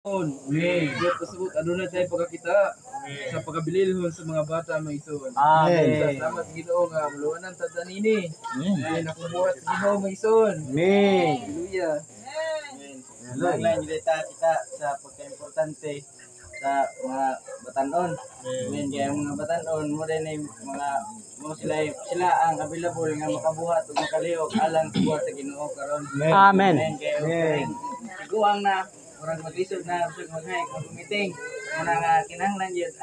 Amen. Diyos pasabot, adunay tayo pagkakita sa pagkabililhon sa mga bata mga ison. Amen. Salamat sa Ginoo nga muluwanan sa danini. Amen. Nakubuhat sa Ginoo mga ison. Amen. Hallelujah. Lang kita sa pagka-importante sa mga batanon. Amen. Kaya mga batanon mo din ay sila ang available nga makabuhat ug makalihok alang sa buhat sa Ginoo karon. Amen. Kaya tiguang na murag maglisod na maghay mag-meeting muna nga kinahanglan gyud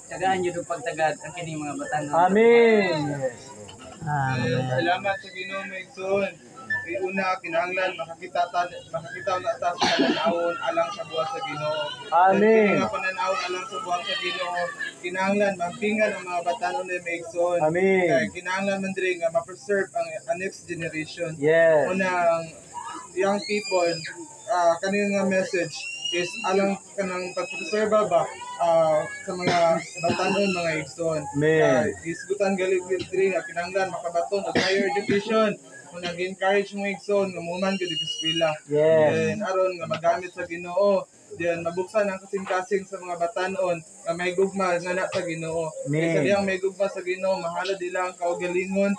tagaan gyud og pagtagad ang kining mga batanon. Amen. Salamat sa Ginoo Maigsoon. Una kinahanglan makakita na ta sa pananawon alang sa buhat sa Ginoo. Amen. Nga pananawon alang sa buhat sa Ginoo, kinahanglan mapingan ang mga batanon ni Maigsoon. Amen. Kaya kinahanglan man diri nga ma-preserve ang next generation. Yes. Unang young people, kanina nga message is alang kanang pagpreserba ba sa mga batanon mga igsoon. Isgutan galit diri nga kinahanglan makabaton og higher education. Kung nag-encourage mo igsoon nga muman gyud sa eskwela. Yes. And aron nga magamit sa Ginoo, diyan mabuksan ang kasing-kasing sa mga batanon nga may gugma nga na sa Ginoo. Kaya diyang may gugma sa Ginoo, mahala dila ang kaugalingon,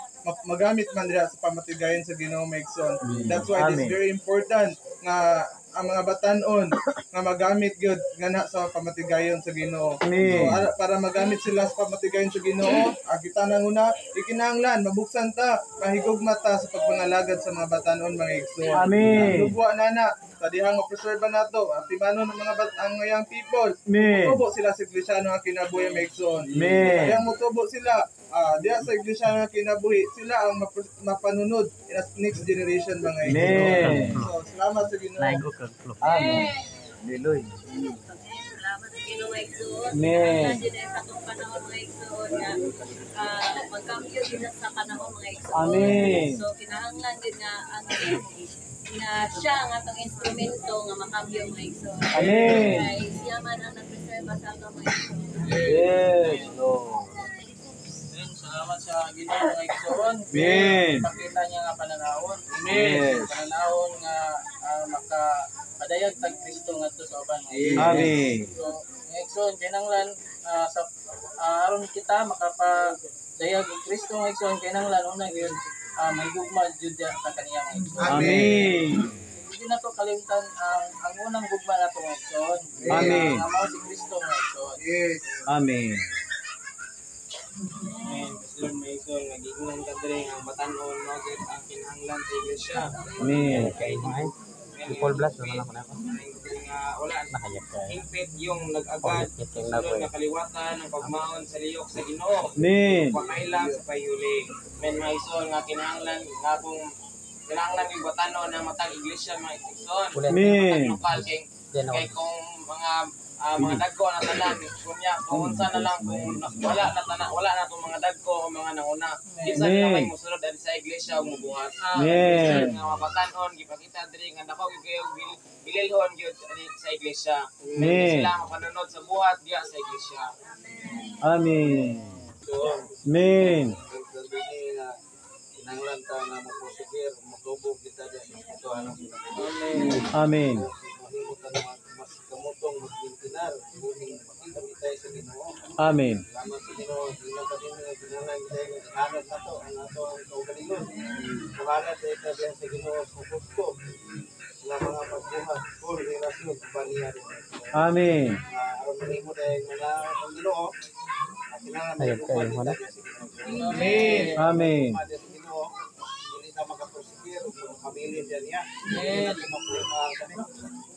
magamit man dira sa pamatigayon sa Ginoo maigsoon. That's why it's very important nga ang mga batanon nga magamit gyud nga na sa pamatigayon sa Ginoo. So para magamit sila sa pamatigayon sa Ginoo, kita nang una ikinahanglan mabuksan ta, mahigugma ta sa pagpangalagad sa mga batanon mga igsoon. Amen. Lugwa nana sa dihang mapreserba nato ang timanon ng mga ang young people. Mutubo sila sa iglesia nga kinabuhi mga igsoon. Dihang mutubo sila diya sa iglesia nga kinabuhi, sila ang mapanunod in next generation mga igsoon. So salamat sa Ginoo. Amen. Hallelujah. Salamat sa Ginoo mga igsoon. Amen. Nandiyan sa atong panahon mga igsoon nga magkambyo din sa panahon mga igsoon. Amen. So kinahanglan din nga ang na siya ang atong instrumento nga makambyo mga igsoon. Amen. Kay siya man ang nagpreserba sa atong mga igsoon. Yes, Lord. Salamat sa Ginoo mga igsoon. Amen. Pakita niya nga pananahon. Yes. Pananahon nga makapadayag tag Kristo ngadto sa uban. Amen. So, mga igsoon kinahanglan sa aron kita makapadayag og Kristo mga igsoon kinahanglan una gyud may gugma jud sa kaniya mga igsoon. Amen. Hindi na to kalimtan ang unang gugma nato mga igsoon. Amen. Ang mao si Kristo mga igsoon. Yes. Amen. Amen. Lord may igsoon nagigunan ka diri ang batanon no gyud ang kinahanglan sa iglesia. Amen. Full blast naman ako nako. Wala Nakayap ka. impet yung nag-agad sunod nga kaliwatan ng pagmaon sa liyok sa Ginoo. Amen. Pakailang sa payuli. Men mga igsoon nga kinahanglan nga kung kinahanglan yung batanon na matang iglesia mga igsoon. Amen. Lokal kay kung mga dagko na tanan kunya kung unsa na lang kung wala na tong mga dagko o mga nanguna isa na may musulod dali sa iglesia ug mubuhat Amen. nga mabatanon gipakita diri nga nako gyud ililhon gyud sa iglesia Amen. sila mapanunod sa buhat diya sa iglesia. Amen. Amen. Kinahanglan ta nga mo-persevere motubog kita diya sa anong Amen. mas kamutong magtintinar buhing makita bitay sa Ginoo. Amen. Salamat sa Ginoo, dili ka din nga kinahanglan kita hanap nato ang ato ang kaugalingon. Kuhanan sa ita sa Ginoo sa gusto nga mga pagbuhat for relasyon paniya. Amen. Aron mahimo dayang mga ang Ginoo. Kinahanglan Amen. Amen. Amen. Dili ka makapersevere ug family diyan niya.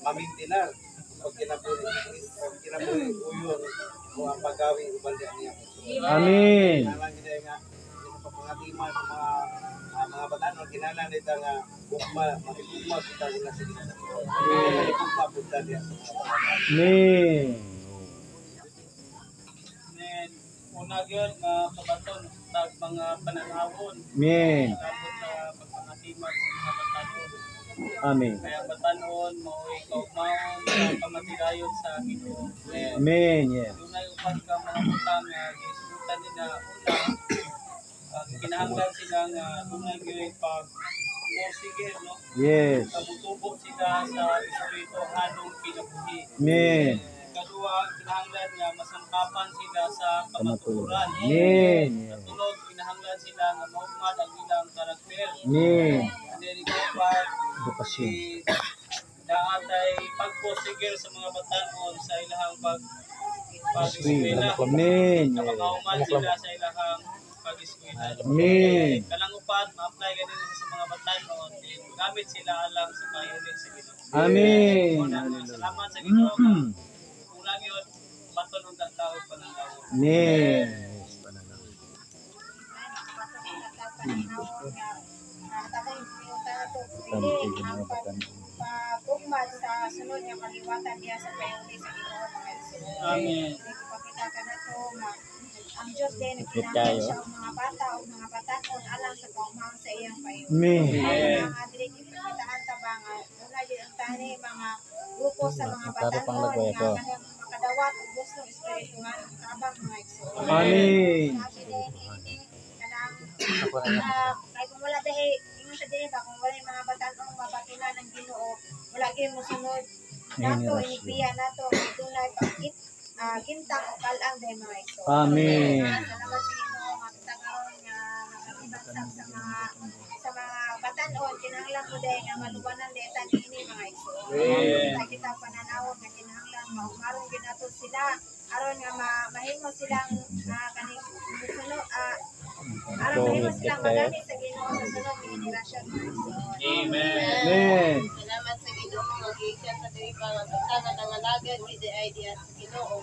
Mamintinar pag kinabuhi uyon o ang paggawi uban niya. Amen. Kinahanglan gid nga pagpangatiman sa mga batanon kinahanglan nita nga makigugma kita sa Ginoo. Makigugma pud ta diya. Amen. Then una gyud nga kabaton tag mga pananawon. Amen. Sabot sa pagpangatiman sa mga batanon. Amen. Kaya batanon mao'y kaugmaon sa pamatigayon sa Ginoo. Amen. Yes. Dunay upat ka mga butang nga gisgutan nila una kinahanglan sila nga dunay gyud porsiger, no? Yes. Kabutubo sila sa Espiritu anong kinabuhi. Amen. Kadua, kinahanglan nga masangkapan sila sa kamatuoran. Amen. Katulog, kinahanglan sila nga maugmad ang ilang karakter. Amen. And then ikaw pa, Edukasyon. daatay pagporsiger sa mga batanon sa ilahang pag-eskwela. Amen. Nakakauman sila sa ilahang pag-eskwela. Amen. Kanang upat, ma-apply ka din sa mga batanon. Gamit sila alang sa payunin sa Ginoo. Amen. Salamat sa Ginoo. Kulang yun, baton ng tao pananaw. Amen. Pagugmad sa sunod nga kaliwatan niya sa payuli sa Ginoo mga igsoon. Amen. Ipakita ka na to nga ang Diyos din nagkinahanglan siya ang mga bata o mga batanon alang sa kaumang sa iyang payuli. Amen. Ang mga dili ipakitaan ta ba nga una gyud ang tani mga grupo sa mga batanon nga kanang makadawat og gustong espirituhan ang tabang mga igsoon. Amen. Sabi din ini kanang kay kung wala dahil ingon sa dinhi ba kung wala yung mga batanon mabatilan ng Ginoo wala gyud mo sunod nato inipiya nato tunay pagkit kintang o kalang dahil mga ito. Amen. Salamat sa Ginoo nga kita karon nga nakakibansag sa mga batanon kinahanglan ko dahil nga maluwanan detan ini mga ito. Kita pananawon nga kinahanglan maumaron gyud nato sila aron nga mahimo silang kaning sunod aron mahimo silang magamit sa Ginoo sa sunod nga henerasyon mga ito. Amen. Salamat sa Ginoo nga gikan sa diri pa nga tangan ang alagad gid idea sa Ginoo.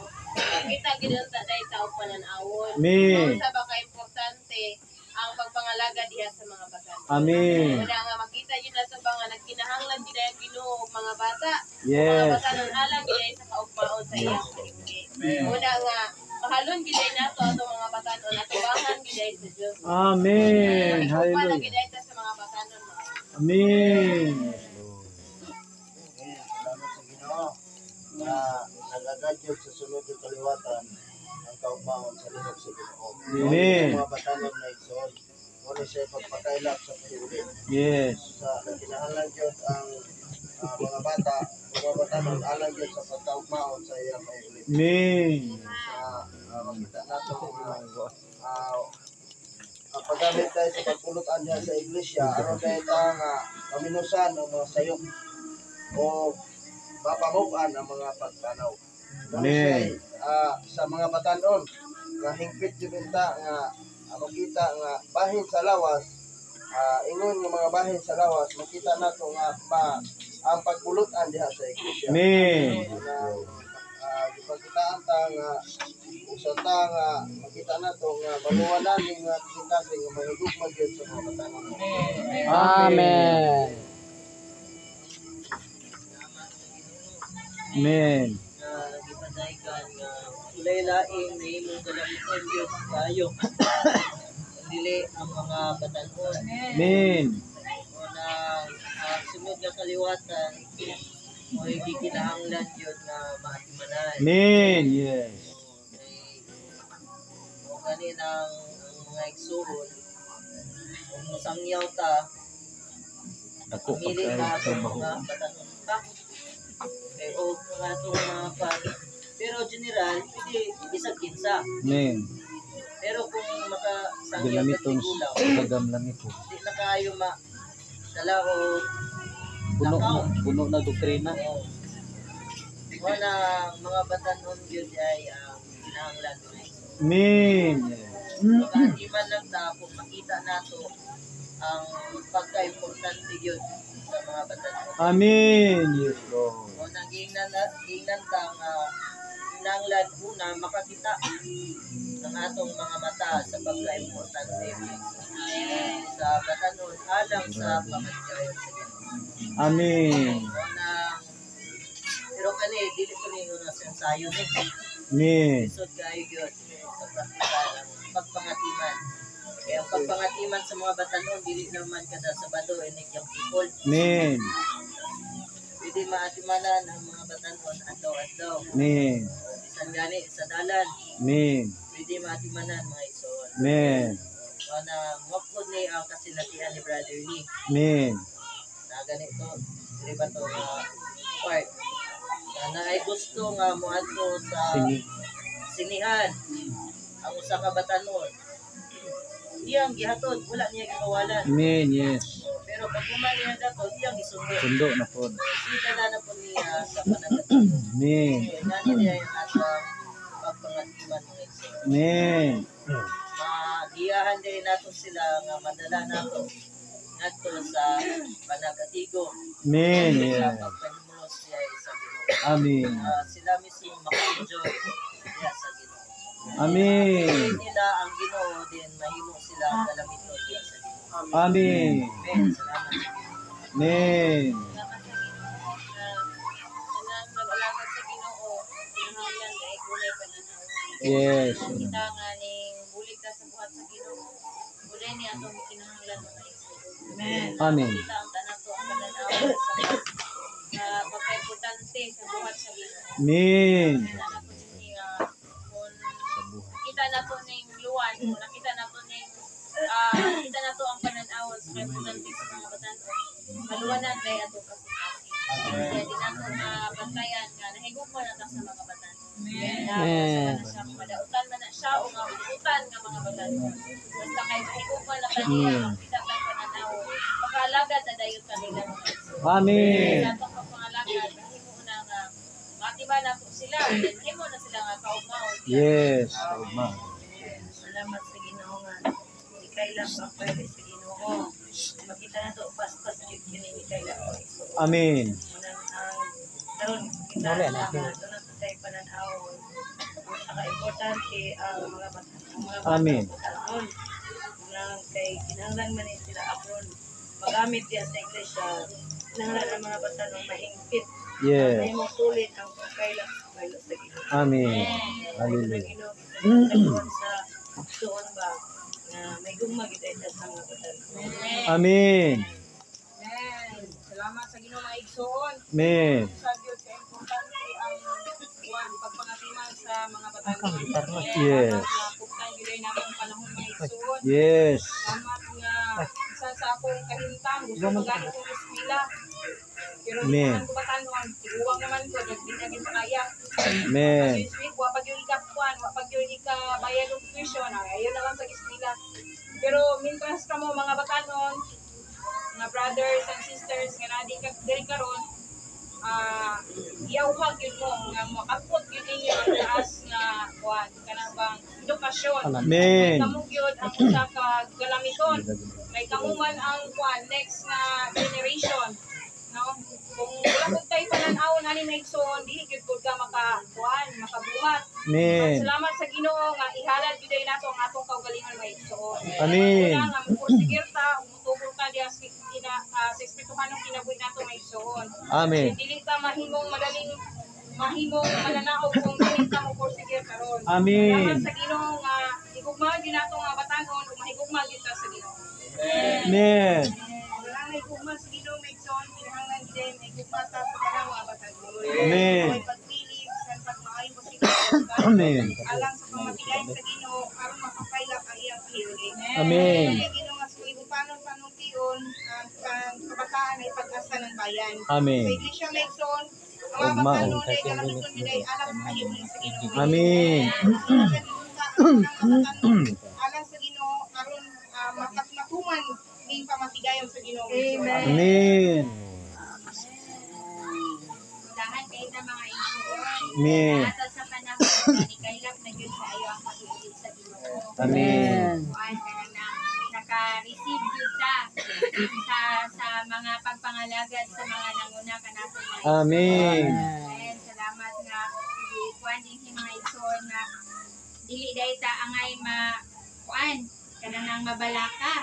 Kita gid ta dai tao pananawon. Amen. Sa baka importante ang pagpangalaga diha sa mga bata. Amen. Wala nga makita yun na sa mga nagkinahanglan gid ang Ginoo og mga bata. Mga Yes. bata nun alang gid sa kaugmaon sa iyang kaibig. Una nga mahalon gid nato ato mga bata nun atubangan gid sa Dios. Amen. Hallelujah. Hallelujah. Gid sa mga bata nun. Amen. Salamat sa Ginoo na nagagadyo sa sunod ng kaliwatan ang kaugmaon sa lihok sa Ginoo. Amen. Ang mga batanon na igsoon, muna siya pagpakailap sa payuli. Yes. Sa kinahanglan yun ang mga bata, mga batanon alang yun sa pagkaugmaon sa iyang payuli. Amen. Sa makita nato ang paggamit tayo sa pagpulutan niya sa iglesia, aron dahil ang paminusan ng mga sayok o mapamukan ang mga pagtanaw. Amen. Sa mga batanon nga hingpit jubenta nga makita nga bahin sa lawas, ingon nga mga bahin sa lawas, makita nato nga ang pagpulutan diha sa iglesia. Amen. Gipakitaan ta nga usa ta nga makita nato nga maluwanan nga kasi nga mahigugmad gyud sa mga batanon. Amen. Amen. Gipadaykan nga ulay-laing na imong kalamitan Diyos tayo. Dili ang mga batanon. Amen. O na sunod nga kaliwatan o hindi kinahanglan yun nga maatimanan. Amen. Yes. O ganin ang mga igsuhon kung masangyaw ta Ako pili ka pagkain sa sa baho. mga batanon pa. Okay, o mga itong mga pan. Pero general, hindi isang kinsa. Amen. Pero kung makasangyaw ka Ginamitong sigulaw, sagam lang ito. hindi na kayo dala o Puno na doktrina. wala mga batanon yun ay kinahanglan mo. Amen. Pag-iman lang ta kung makita nato ang pagka-importante yun sa mga batanon. Amen. Yes, Lord. O nagingnan ta nga kinahanglan una makakita ng atong mga mata sa pagka-importante sa batanon alang sa pamatigayon sa Ginoo. Amen. Pero kani dili ko ninyo na sa ensayo ni. Amen. Isod kayo yun sa praktikal ang pagpangatiman. Kaya ang pagpangatiman sa mga batanon dili naman kada Sabado inig yung people. Amen. Pwede maatimanan ang mga batanon adlaw-adlaw. Amen. Bisan gani sa dalan Amen. pwede maatimanan mga igsoon. Amen. na wapod ni ang kasinatian ni Brother Lee Amen. na ganito dili ba to nga part na ay gusto nga moadto sa sinihan ang usa ka batanon iyang gihatod wala niya gikawalan Amen. Yes. pero pag human niya dato iyang gisundo Sundo na po. sida na po niya sa panagatuo Amen. nani niya yung nasa pagpangatiman ng Iso Amen. magiyahan din nato sila nga madala nato nato sa panagatigo Amen. sa Yes. pagpahimulos siya sa Ginoo Amen. sila mismo maka-enjoy diya sa Ginoo Amen. nila ang Ginoo din mahimo sila ang kalamiton diya sa Ginoo Amen. amen salamat sa Ginoo Amen. Salamat sa Ginoo na kanang nag-alagad sa Ginoo kinahanglan kay kulay pananaw. Yes. Kita nga ning bulig ta sa buhat sa Ginoo. Kulay niya atong kinahanglan mga Iso. Amen. Amen. Kita ang tanan to ang pananaw sa pagka-importante sa buhat sa Ginoo. Amen. Kita na to ning luwan, nakita na to ning kita na to ang pananaw sa importante sa mga batan-on. Maluwanan kay ato kasi. Kaya di nato nga bantayan nga nahigugma na ta sa mga batan. Amen. Madautan man na siya o nga utan nga mga batan. Basta kay nahigugma na kaniya kita kay pananaw. Pag-alagad na dayon kanila mga Iso. Amen. Sa atong pag-alagad mahimo na nga matiba na po sila. Mahimo na sila nga kaumaw. Yes. Salamat sa Ginoo nga di kailan pa pwede sa Ginoo. Makita na to pas-pas gyud kini ni kailan ko Iso. Amen. Karon kita na tay pananaw. Saka importante ang mga bata. Amen. Nang kay kinahanglan man ni sila apron magamit diya sa iglesia. Kinahanglan ang mga bata nang mahingpit. Yes. May sulit ang pagkailan sa Ginoo. Amen. Hallelujah. Sa doon ba na may gumagit ay sa mga bata. Amen. Amen. Salamat sa Ginoo mga igsoon. Amen. Sa Dios kay importante ang kuan pagpangatiman sa mga batan. Yes. Pugtan gyud na ang panahon mga igsoon. Yes. Salamat nga isa sa akong kahimtang gusto magani kong eskwela. Pero di Amen. man ko batanon, tiguwang naman ko nagdinagin sa kaya. Amen. This week wa pag yung ikapuan, wa pag yung ikabayad og tuition, ayun na lang sa eskwela. Pero mintras kamo mga batanon, mga brothers and sisters nga nadi ka diri karon, iyawhag yun mo nga makapot yun ninyo ang taas nga kuan kanang bang edukasyon. Amen. Kamo gyud ang usa ka galamiton. May kamo man ang kuan next na generation. No? Kung wala pud tay panan-awon ani may igsoon, dili gyud pud ka makakuan, makabuhat. Amen. Salamat sa Ginoo nga ihalad gyud ay nato ang atong kaugalingon may igsoon. Amen. Una nga mupursigir ta, umutubol ta diya sa espirituhanong kinabuhi nato may igsoon. Amen. Dili ta mahimong mananaog kung dili ta mo pursigir karon. Amen. Salamat sa Ginoo nga higugma gyud nato nga batanon ug mahigugma gyud ta sa Ginoo. Amen. Wala may higugma sa Ginoo may igsoon, kinahanglan gyud may higugma ta sa kanang mga batanon. Amen. May pagpili sa pagmaayo sa Ginoo. Amen. Alang sa pamatigayon sa Ginoo aron makapaylap ang iyang kahiling. Amen. Kaya Ginoo nga suligo panungkiyon ang kabataan ay pag-asa ng bayan. Amen. Sa Iglesia Megson, ang mga batanon ay kalamiton nila ay alam sa kahiling sa Ginoo. Amen. Alang sa Ginoo aron matuman ning pamatigayon sa Ginoo. Amen. Dahan kayo na mga igsoon. Amen. Ato sa panahon na kailap na yun sa iyo ang pag-ibig sa Ginoo. Amen. Kuan ka na naka-receive yun ta sa mga pagpangalagad sa mga nanguna ka nato mga igsoon. Amen. And salamat nga kuan din si mga igsoon na dili dahi ta angay kuan kanang mabalaka.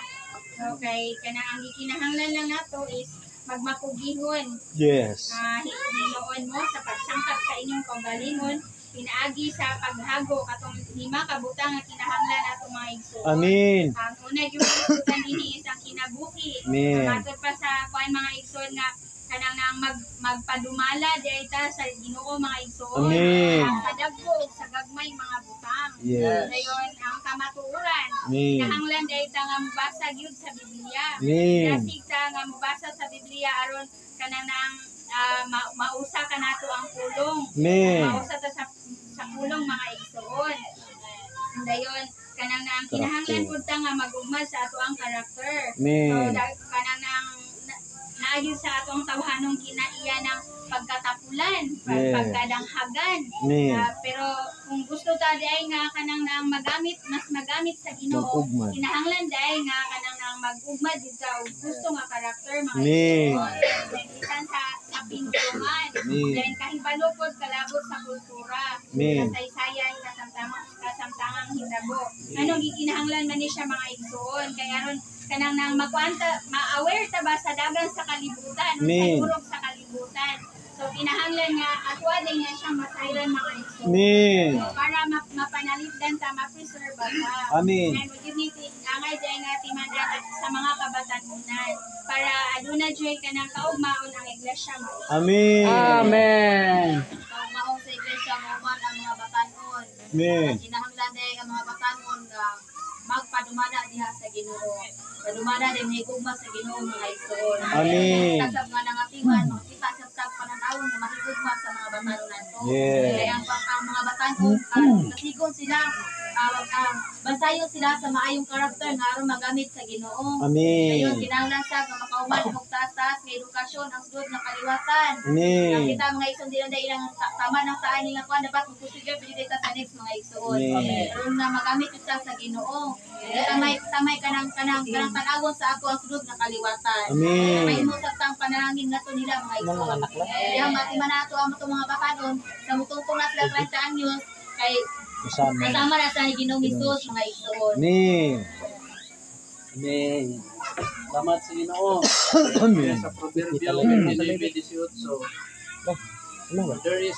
Okay, kanang ang gikinahanglan lang nato is magmakugihon. Yes. Hinoon mo sa pagsangkap sa inyong kaugalingon, pinaagi sa paghago katong lima ka butang nga kinahanglan ato mga igsoon. Amen. Ang una gyud isutan dinhi is ang kinabuhi. Amen. Matod pa sa kuan mga igsoon nga kanang nang magpadumala dayta sa Ginoo mga igsoon. Amen. Sa dagko sa gagmay mga butang. Yes. Dayon ang kamatuoran. Amen. Kinahanglan dayta nga mobasa gyud sa Biblia. Amen. Dasig ta nga mobasa sa Biblia aron kanang nang mausa ka nato ang pulong. Amen. Mausa ta sa pulong mga igsoon. Dayon kanang nang kinahanglan pud ta nga magugma sa ato ang karakter. Amen. So kanang nang naagyo sa atong tawhanong kinaiya ng pagkatapulan, Yes. pagkadanghagan. Amen. Pero kung gusto ta diay nga kanang nang mas magamit sa Ginoo, Mag-ugmad. kinahanglan diay nga kanang nang mag-ugmad jud sa gusto nga karakter mga Amen. igsoon. Bisan sa pintuan. Amen. Then kahibalo pod kalabot sa kultura. Amen. Kasaysayan, kasamtangang hitabo. Ano gikinahanglan man ni siya mga igsoon kay aron kanang nang magkuanta ma-aware ta ba sa dagan sa kalibutan o sa Amen. durog sa kalibutan. So kinahanglan nga atwa din nga siya masayran mga igsoon. Amen. Para mapanalipdan ta, ma-preserve ta. Amen. And we need angay dahil nga timanda sa mga kabatanunan para aduna joy ka ng kaugmaon ang iglesia mo. Amen. Amen. Maong sa iglesia mo man ang mga batanon. Amen. Kinahanglan din ang mga batanon nga magpadumada diha sa Ginoo. Padumada din higugma sa Ginoo mga igsoon. Amen. Kasab nga nangatiman, makita sa tag pananawon nga mahigugma sa mga batanon nato. Yes. Kaya ang mga batanon nasigon sila bansayon sila sa maayong karakter nga aron magamit sa Ginoo. Ngayon Amen. kinahanglan sa nga makauman og taas-taas nga edukasyon ang sudod nga kaliwatan. Amen. Kita mga igsoon din na ilang tama ng taan nila kuan dapat magpusigil pili data sa next mga igsoon. Amen. Aron na magamit ita sa Ginoo. Tamay kanang tanawon sa ako ang sudod nga kaliwatan. Amen. May mo sa tang panalangin nato nila mga igsoon. Kaya matiman nato ang mga batanon sa mutungtong na sila 30 anyos kay Kasama. kasama na sa Ginoong Hesus mga igsoon. Amen. Amen. Salamat sa Ginoo. Amen. Sa Proverbio 19:18, Ano ba? there is